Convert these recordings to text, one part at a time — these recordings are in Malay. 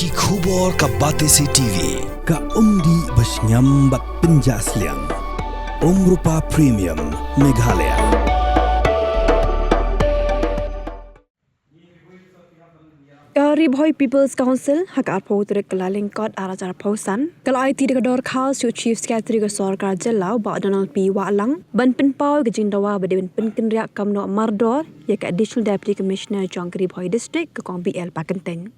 Ki khubor ka Batesi TV ka umdi basnyam bat penjaslian Rupa Premium Meghalaya. Ribhoi People's Council hakar potrik kelaling kot arajar pausan kalau IT dekador khas su Chief Secretary ke Sarkar Jelau ba Donald P Walang ban penpau ke jindawa bade ban penkenriak kamno mardor ya ke Additional Deputy Commissioner Jong Ribhoi District ke Kong BL Pakenteng.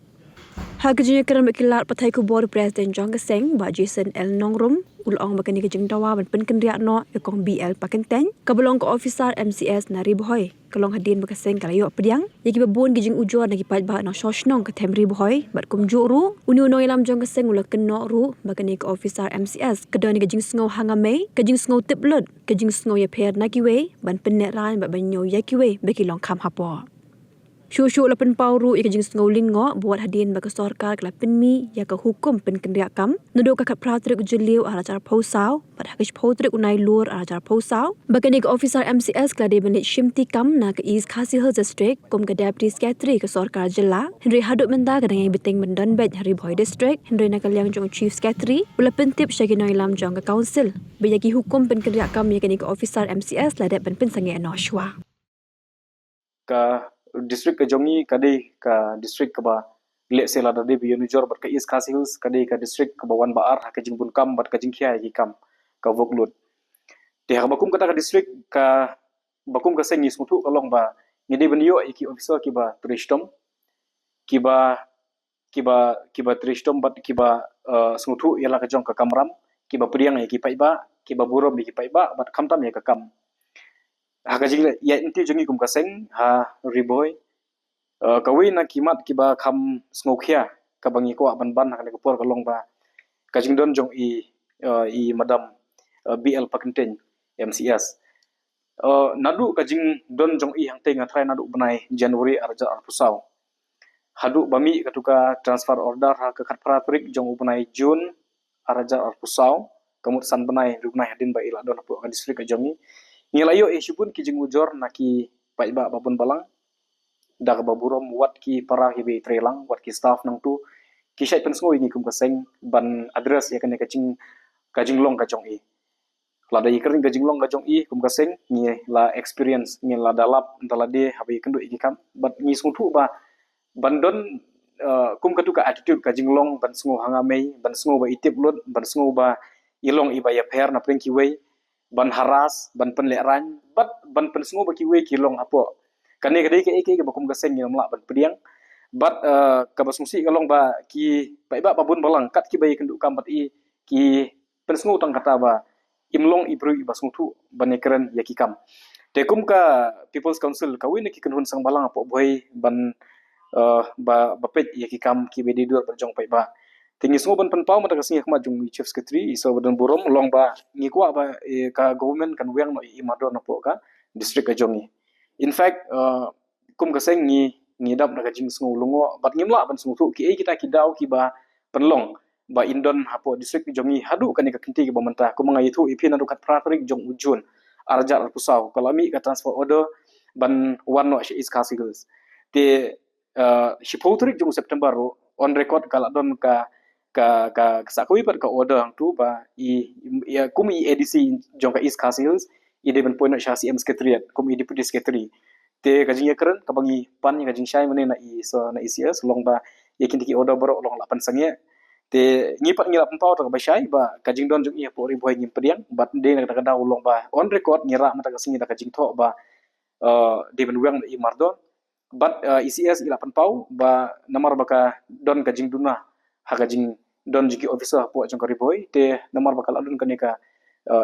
Hagajnya kerana berkilat Partai Kubur Presiden Jong Keseng ba Jason L Nongrum ulong bakani ke jindawa ban penkenriak no ke Kong BL Pakenteng kabelong ke officer MCS na Ribhoi kalong hadin bekaseng kalayo pediang yaki babun gijing ujor nagi pat ba no sosnong ke tem Ribhoi bat kumjuk ru unu ilam jong keseng ula keno ru bakani ke officer MCS kedani gijing sngo hangame gijing sngo tiplut gijing sngo ya pher nakiwe ban penet ran bat banyo yakiwe beki long kham hapo Shushu lapen pauru ikajing sngoling ngo buat hadin bagi Sarkar kelapen mi ya ke hukum penkendriak kam nuduk kakat pratrik ujeliu arajar pausau pada hakish potrik unai lur arajar pausau bakani ke officer MCS kelade benit shimti kam na ke East Khasi Hills District kum ke Deputy Secretary ke Sarkar Jela Henry hadut menda kadang yang beteng mendon bet Ribhoi District Henry nakal yang jong Chief Secretary ula pentip syagi no ilam jong ke council bejaki hukum penkendriak kam yakani ke officer MCS ladat pen sangi anoshwa ka district ke Jongi kadai ka district ke ba lek sela dade bi nujor bat ka East Khasi Hills kadai ka district ke bawan baar ka jing bun kam bat ka jing khia ki kam ka voklut de ha bakum kata ka district ka bakum ka sengi smutu kalong ba ngide benio iki officer ki ba tristom ki ba tristom bat ki ba smutu yala ka jong ka kamram ki ba priang ki pai ba ki ba burom ki pai ba bat khamtam ya ka kam Hagajing ya inti jengi kum kaseng ha Ribhoi kawi na kimat kiba kham smokia kabangi ko ban ban ha ko por kalong ba kajing don jong i madam BL Pakenteng MCS nadu kajing don jong i hang tenga try nadu benai Januari arja arpusau hadu bami katuka transfer order ha ke khat pratrik jong benai Jun arja arpusau kamut san benai rugnai hadin ba ila don po ka district kajongi Ngilayo isyupun ki jing ujor naki pai ba babun balang dak baburom wat ki para hibe trelang wat ki staff nang tu ki syai pensngoi ni kum kaseng ban address ya kan kajing long kajong i lada ikering kajing long kajong i kum kaseng ni la experience ni la dalap dalade habe kendu iki kam bat ni smutu ba bandon kum katu ka attitude kajing long ban sngo hangamei ban sngo ba itip lut ban sngo ba ilong ibaya pher na pring ki wei ban haras ban penleran ban pensngo baki we kilong apo kane kadai ke bakum gaseng yang la ban pediang bat ka basmusi kalong ba ki pai ba babun balang kat ki bai kenduk kampat i ki pensngo tang kata ba imlong ibru ibasmu tu ban ekran yakikam tekum ka People's Council kawin ki kenhun sang balang apo boy ban ba bapet yakikam ki bedi dur berjong pai ba tinggi semua ban penpau mata kasih khmat jung Chief Secretary iso badan burom long ba ngikwa ba ka government kan weng no i madon no po ka district ka jongi in fact kum kaseng ni dap na jing sngu lungo bat ngimla ban smutu ki kita kidau ki ba penlong ba indon hapo district jongi hadu kan ka kinti ki bamanta kum ngai thu ipin adu kat pratrik jong ujun arja pusau kalami ka transfer order ban one no East Khasi Hills te shipotrik jong September on record kala don ka sakui per ka order hang tu ba ya kum i edc jong ka East Khasi Hills i deben point sha CM secretariat kum i deputy secretary te kajing yakran ka bangi pan kajing shai mane na i so na ICS long ba yakin ki order baro long lapan sange te ngipat ngila pempau ta ba shai ba kajing don jong i po ri boy ngim pediang bat de na ka da long ba on record ngira mata ka singi da kajing tho ba deben weng i mardon bat ICS ila pempau ba namar baka don kajing duna ha kajing don jiki officer po jong Ribhoi te namar bakal alun kanika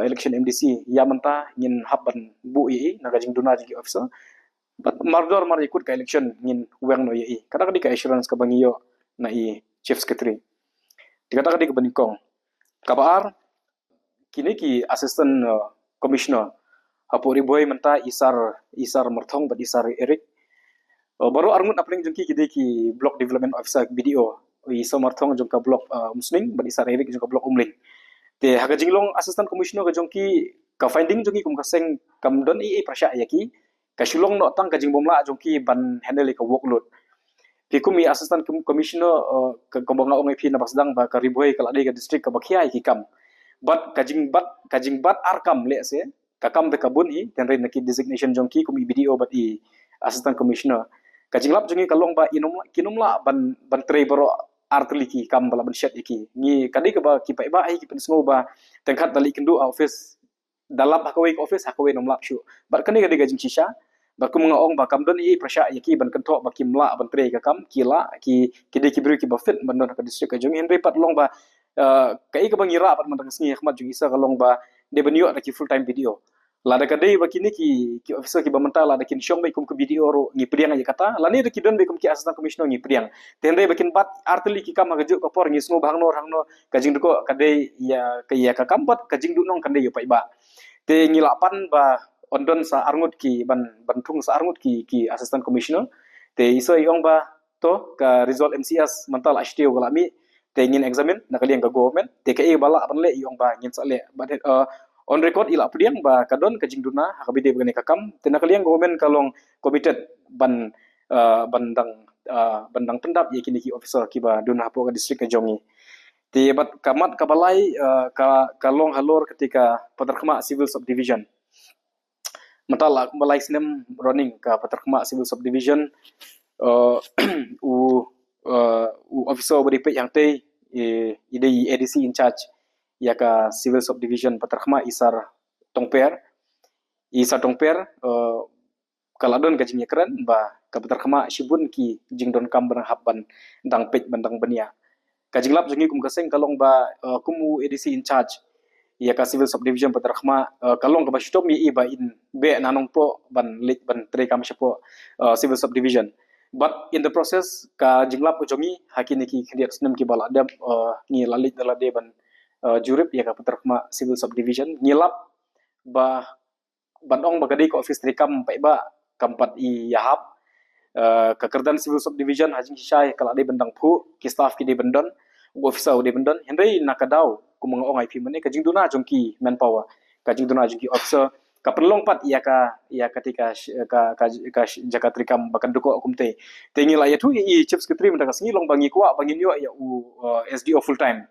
election MDC ya menta ngin haban bu i na kajing duna jiki officer but mardor mar ikut ka election ngin weng no i kada ka assurance ka bangiyo na i Chief Secretary dikata ka di banikong kabar kini ki assistant commissioner hapo Ribhoi menta isar marthong bat isar Eric baru arngut apling jengki ki block development officer BDO i samarthong jong ka block musling badi sarerik jong ka block umling te haga jinglong assistant commissioner ka jongki ka finding jongi kum kaseng kam don i prasya yaki ka shulong no tang ka jingbomla jongki ban handle ka workload kumi assistant commissioner ke kembang ong IP na basdang ba ka ribuai kala dei ka district ka bakhiai ki kam bat kajing bat arkam le se kakam de kabun I tenre naki designation jongki kumi BDO bat I assistant commissioner kajing lap jongi kalong ba kinumla ban tre baro artli ki kam bala ban shet iki ni kadi ka ba ki pa ba ai ki pen sngo ba tengkat dali kendu office dalap hakawai office hakawai nomlap shu bat kani kadi gajing shisha ba kum ngaong ba kam don I prasya yaki ban kentok ba kimla ban tre ka kam kila ki kidi ki bru ki ba fit ban don ka district ka jongi henry pat long ba kai ka bangira pat mandang singi khmat ju isa kalong ba de benyo da ki full time video lada kadai ba kini ki officer ki bamanta lada kin shong ba kum ke video ro ngi priang aja kata lani da ki don ba kum ki assistant commissioner ngi priang tenre ba kin bat artli ki kam ga ju ka por ngi sngo bang no rang no kajing duko kadai ya ka kam bat kajing du nong kadai yo pa ba te ngi lapan ba ondon sa arngut ki bantung sa arngut ki assistant commissioner te isa yong ba to ka result MCS mental HTO galami te ngin examine nakaliang ka government te ka bala ban le yong ba ngin sa le but on record ila pudiang ba kadon kajing duna hakabide begani kakam te nakaliang government kalong committed bandang tendap ye kini ki officer ki ba duna po ka district ka jongi te bat kamat kabalai kalong halor ketika peterkema civil subdivision mentala balai sinem running ka peterkema civil subdivision u officer beripe yang te ide ADC in charge ya ka civil subdivision peterkema isar tongper kaladon ka jingnya keren ba ka peterkema shibun ki jingdon kam barang haban dang pej bandang benia ka jinglap jungi kum kaseng kalong ba kumu ADC in charge ya ka civil subdivision peterkema kalong ka ba stop mi ba in be nanong po ban lit ban tre kam shapo civil subdivision but in the process ka jinglap ujongi hakini ki khidiat snem ki bala adab ni lalit dala de ban jurip ya ka peterkema civil subdivision ngilap ba banong bagadi ko office trikam pa iba kampat I yahap kekerdan civil subdivision hajing shishay kala de bendang pu ki staff ki de bendon officer de bendon henry nakadaw kumang ong IP mane kajing duna jongki manpower kajing duna jongki officer ka perlong pat ya ketika ka jaka trikam bakan duko kumte tengi la ya tu I chief secretary menda ka singilong bangi kwa bangin yo ya SDO full time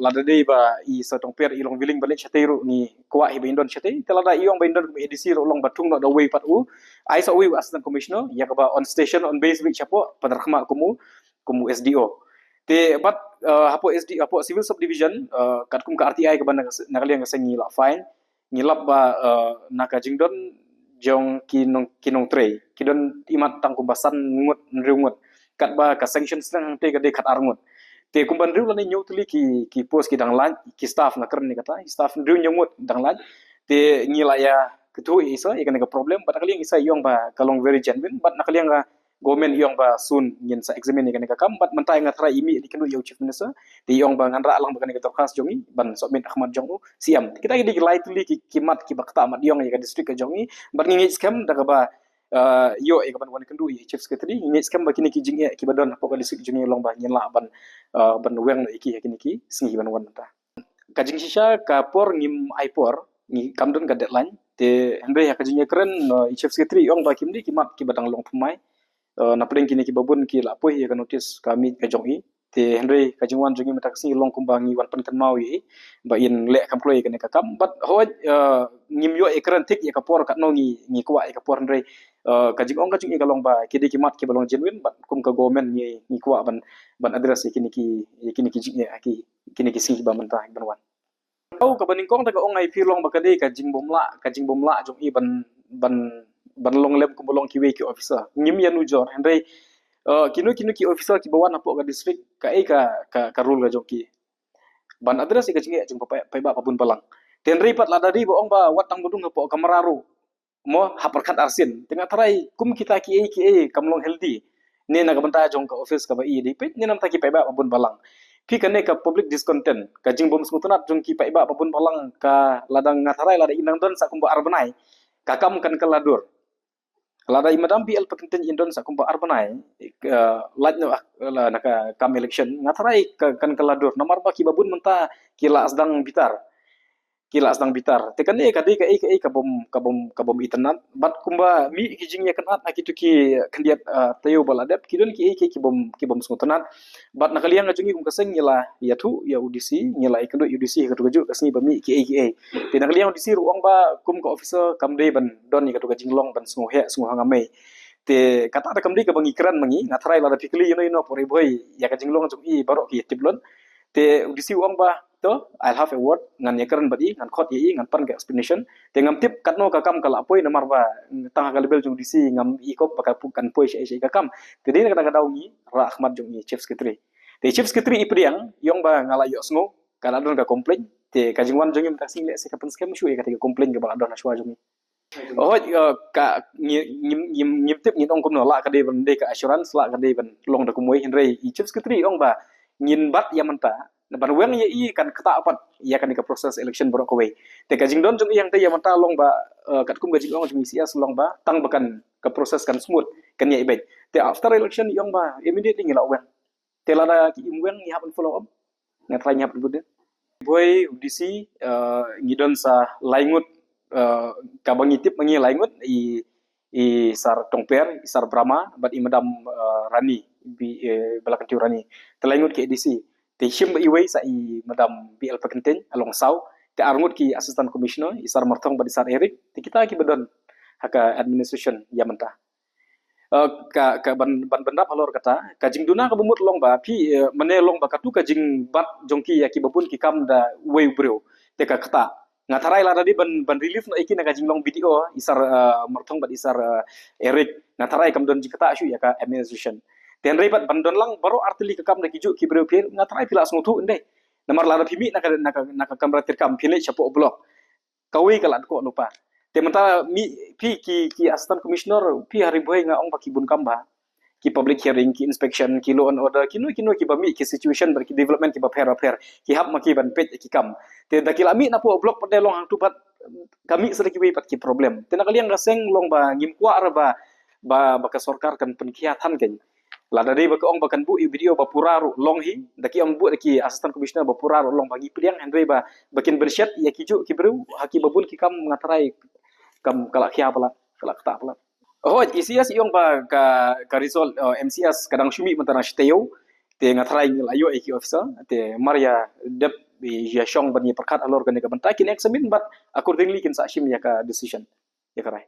lada dei ba I satong per ilong wiling balik chateiru ni kwa hi bindon chatei telada iong bindon ku edisi ro long batung no the way pat u ai sa we assistant commissioner ya ka ba on station on base week chapo penerkhma kumu SDO te bat hapo civil subdivision kat kum ka RTI ka ban nakaliang ka sengi la fine ngilap ba naka jingdon jong kinong tre kidon imat tang kumbasan ngut nriungut kat ba ka sanctions nang te ka de kat arngut te kumban riu lani nyotli ki post ki danglan ki staff na kern ni kata staff riu nyomut danglan te ngila ya ketu isa ya ka problem but nakaliang isa yong ba kalong very genuine but nakaliang government yong ba soon ngin sa examine ni ka kam but mantai ngatra imi di kenu yo chief minister te yong ba nganra lang ba ka torkas jongi ban submit Ahmad jongu siam kita di lightly ki kimat ki bakta mat yong ya ka district ka jongi but ngi scam daga ba yo e kaban wan kendu chief secretary ngi scam ba kini ki jing ki badon apa ka district jongi long ba ngin la ban weng iki kini ki singi ban wan ta kajing shisha ka por ngim aipor ngi kamdon ka deadline te hembe ya kajing keren chief secretary yong ba kimdi kimat ki badang long pumai na pring kini ki babun ki la poh ya ka notice kami ka jongi te henry kajing wan jongi mata singi long kumbangi wan pan kan mau yi ba in le kam kloi ka kam but ho ngim yo e keren tik ya ka por ka no ngi kwa e ka por henry kajing ong kajing ka long ba kidi kimat ki balong genuine but kum ka government ngi kwa ban address kini ki jing ya kini ki singi ba mentah ban wan au ka baning kong ta ka ong ai pi long ba kadi kajing bomla jong I ban long lem ku bolong ki we ki officer ngim ya nu jor henry kinu ki officer ki bawan apo ka district ka rule ka joki ban address ka jinge jing pa ba papun palang ten ripat lada di boong ba watang budung apo ka mararu mo haperkat arsin tengah tarai kum kita ki kamlong healthy ne na banta jong ka office ka ba I di pet ne nam ta ki pa ba papun palang ki kane ka public discontent ka jing bom smutunat jong ki pa ba papun palang ka ladang ngatarai lada inang don sa kumba arbanai kakam kan kaladur lada imadam BL patentin indon sa kumba arbanai lajno la naka kam election ngatarai kan kaladur nomor ba ki babun menta kila asdang bitar kila sedang bitar te kan kadi ka bom internet bat kumba mi kijing ya kanat akitu ki kandiat tayo baladap kidon ki bom smutanat bat nakaliang ngajungi kum kaseng nyela ya tu ya udisi nyela ikendo udisi ka tuju kasni bami ki te nakaliang udisi ruang ba kum ka officer kamde ban don ni ka tuga jinglong ban sungohe sungoha ngamai te kata ada kamdi ka bangi kran mangi ngatrai lada pikli ino pori boy ya ka jinglong jungi barok ki tiblon te udisi uang ba to I'll have a word ngan yakaran badi ngan khot yi ngan pan ke explanation te ngam tip katno ka kam kala poi namar ba tang ka lebel jung disi ngam ikop baka pukan poi she ka kam te din kadang kadang ni ra ahmad jung ni chief secretary te chief secretary ipriang yong ba ngala yo sngo kala don ka complain te ka jingwan jung im tasing le se ka pen scam shu ka te complain ke ba don aswa jung oh ka ngim tip ni ong kum no la ka de ban de ka assurance la ka de ban long da kumoi hinrei chief secretary ong ba ngin bat ya menta ban weng ye i kan kata apat ya kan ka proses election borok kowe te ka jingdon jung yang te ya menta long ba kat kum gajing ong jung sia long ba tang bakan ka proses kan smooth kan ye ibet te after election yong ba immediately ngila weng te lada ki im weng ya happen follow up na try nya happen bude boy dc ngidon sa laingut ka bangitip mangi laingut i sar tongper sar brahma bat i madam rani bi balakan tiu rani telaingut ke dc te shim iwei sa i madam BL Pakenten along sau te arngut ki assistant commissioner isar martong badi sar Eric te kita ki bedon haka administration yamanta ka ban bandap alor kata ka jingduna ka bumut long ba pi mane long ba katu ka jing bat jongki ya ki babun ki kam da wei breu te ka kata ngatarai la tadi ban relief no iki na ka jinglong video isar martong badi sar Eric ngatarai kam don jikata shu ya ka administration ten rebat bandon lang baru artili ke kam na kiju ki breu pir ngatrai pila smutu ende namar la pimi naka kamera terkam pile chapo blok kawi kala ko lupa te menta mi pi ki assistant commissioner pi hari boy nga ong pakibun kamba ki public hearing ki inspection ki law and order ki bami ki situation ber ki development ki ba per ki hab maki ban pet ki kam te dakila mi na po blok pade long hang tupat kami sedeki we pat ki problem te nakaliang gaseng long ba ngim kwa ba ka sarkar kan penkiatan kan la dari baka ong bakan bu video ba puraru long hi daki ong bu daki assistant commissioner ba puraru long bagi piliang andre ba bakin bershat ya kiju ki beru haki babun ki kam ngatarai kam kala khia pala kala kata pala oh isias iong ba ka result MCS kadang shumi mentana shteo te ngatarai ngil ayo ki officer te maria dep ya shong bani perkat alor kan ka banta kin examine but accordingly kin sa shim ya ka decision ya karai